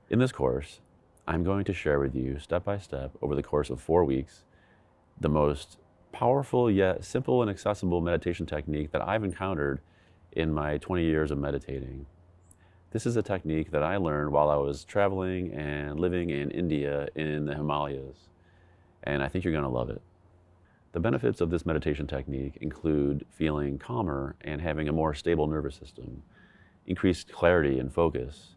In this course, I'm going to share with you step by step over the course of 4 weeks the most powerful yet simple and accessible meditation technique that I've encountered in my 20 years of meditating. This is a technique that I learned while I was traveling and living in India in the Himalayas, and I think you're going to love it. The benefits of this meditation technique include feeling calmer and having a more stable nervous system, increased clarity and focus,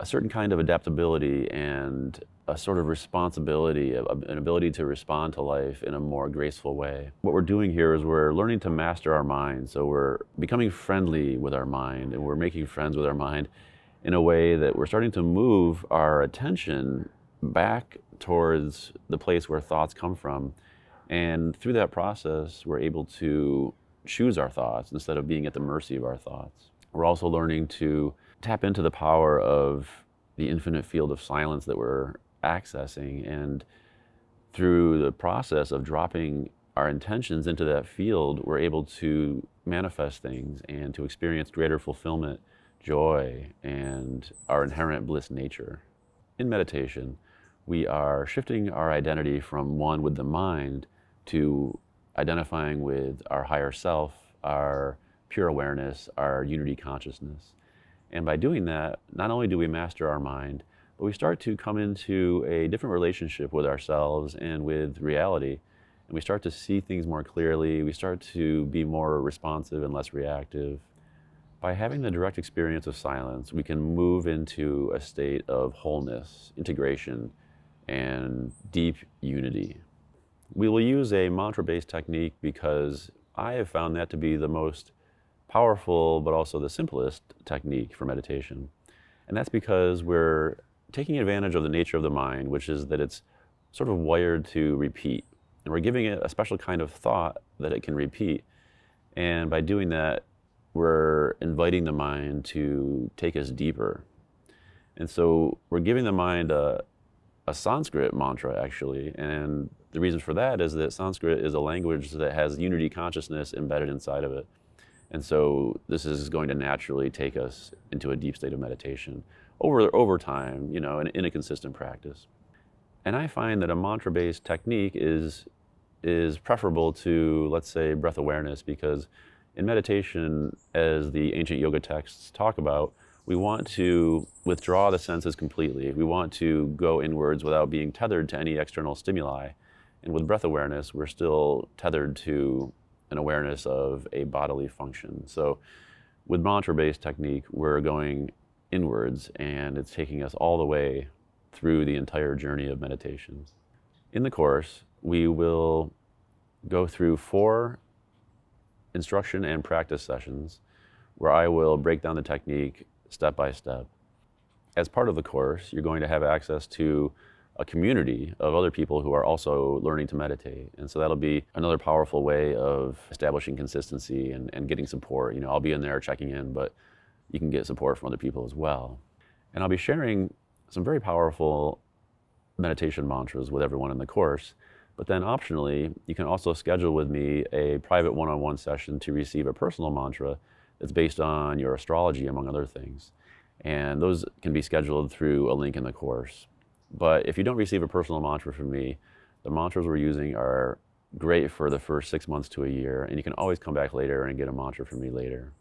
a certain kind of adaptability and a sort of responsibility, an ability to respond to life in a more graceful way. What we're doing here is we're learning to master our mind. So we're becoming friendly with our mind, and we're making friends with our mind in a way that we're starting to move our attention back towards the place where thoughts come from. And through that process, we're able to choose our thoughts instead of being at the mercy of our thoughts. We're also learning to tap into the power of the infinite field of silence that we're accessing. And through the process of dropping our intentions into that field, we're able to manifest things and to experience greater fulfillment, joy, and our inherent bliss nature. In meditation, we are shifting our identity from one with the mind to identifying with our higher self, our pure awareness, our unity consciousness. And by doing that, not only do we master our mind, but we start to come into a different relationship with ourselves and with reality. And we start to see things more clearly. We start to be more responsive and less reactive. By having the direct experience of silence, we can move into a state of wholeness, integration, and deep unity. We will use a mantra-based technique because I have found that to be the most powerful, but also the simplest technique for meditation. And that's because we're taking advantage of the nature of the mind, which is that it's sort of wired to repeat. And we're giving it a special kind of thought that it can repeat. And by doing that, we're inviting the mind to take us deeper. And so we're giving the mind a Sanskrit mantra, actually. And the reason for that is that Sanskrit is a language that has unity consciousness embedded inside of it. And so this is going to naturally take us into a deep state of meditation over time, in a consistent practice. And I find that a mantra-based technique is preferable to, let's say, breath awareness, because in meditation, as the ancient yoga texts talk about, we want to withdraw the senses completely. We want to go inwards without being tethered to any external stimuli. And with breath awareness, we're still tethered to an awareness of a bodily function. So with mantra-based technique, we're going inwards, and it's taking us all the way through the entire journey of meditation. In the course, we will go through 4 instruction and practice sessions where I will break down the technique step by step. As part of the course, you're going to have access to a community of other people who are also learning to meditate. And so that'll be another powerful way of establishing consistency and getting support. I'll be in there checking in, but you can get support from other people as well. And I'll be sharing some very powerful meditation mantras with everyone in the course. But then optionally, you can also schedule with me a private one-on-one session to receive a personal mantra that's based on your astrology, among other things. And those can be scheduled through a link in the course. But if you don't receive a personal mantra from me, the mantras we're using are great for the first 6 months to a year, and you can always come back later and get a mantra from me later.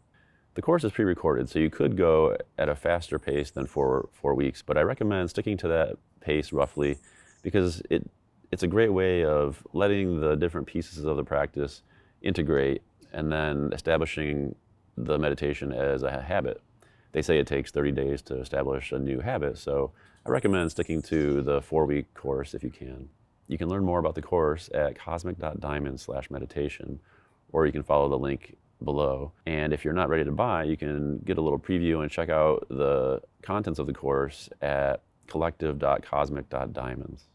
The course is pre-recorded, so you could go at a faster pace than 4 weeks, but I recommend sticking to that pace roughly, because it's a great way of letting the different pieces of the practice integrate and then establishing the meditation as a habit. They say it takes 30 days to establish a new habit, so I recommend sticking to the 4-week course if you can. You can learn more about the course at cosmic.diamond/meditation, or you can follow the link below. And if you're not ready to buy, you can get a little preview and check out the contents of the course at collective.cosmic.diamonds.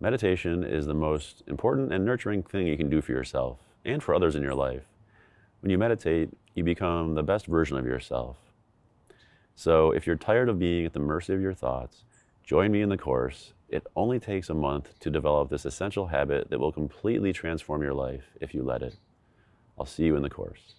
Meditation is the most important and nurturing thing you can do for yourself and for others in your life. When you meditate, you become the best version of yourself. So if you're tired of being at the mercy of your thoughts, join me in the course. It only takes a month to develop this essential habit that will completely transform your life if you let it. I'll see you in the course.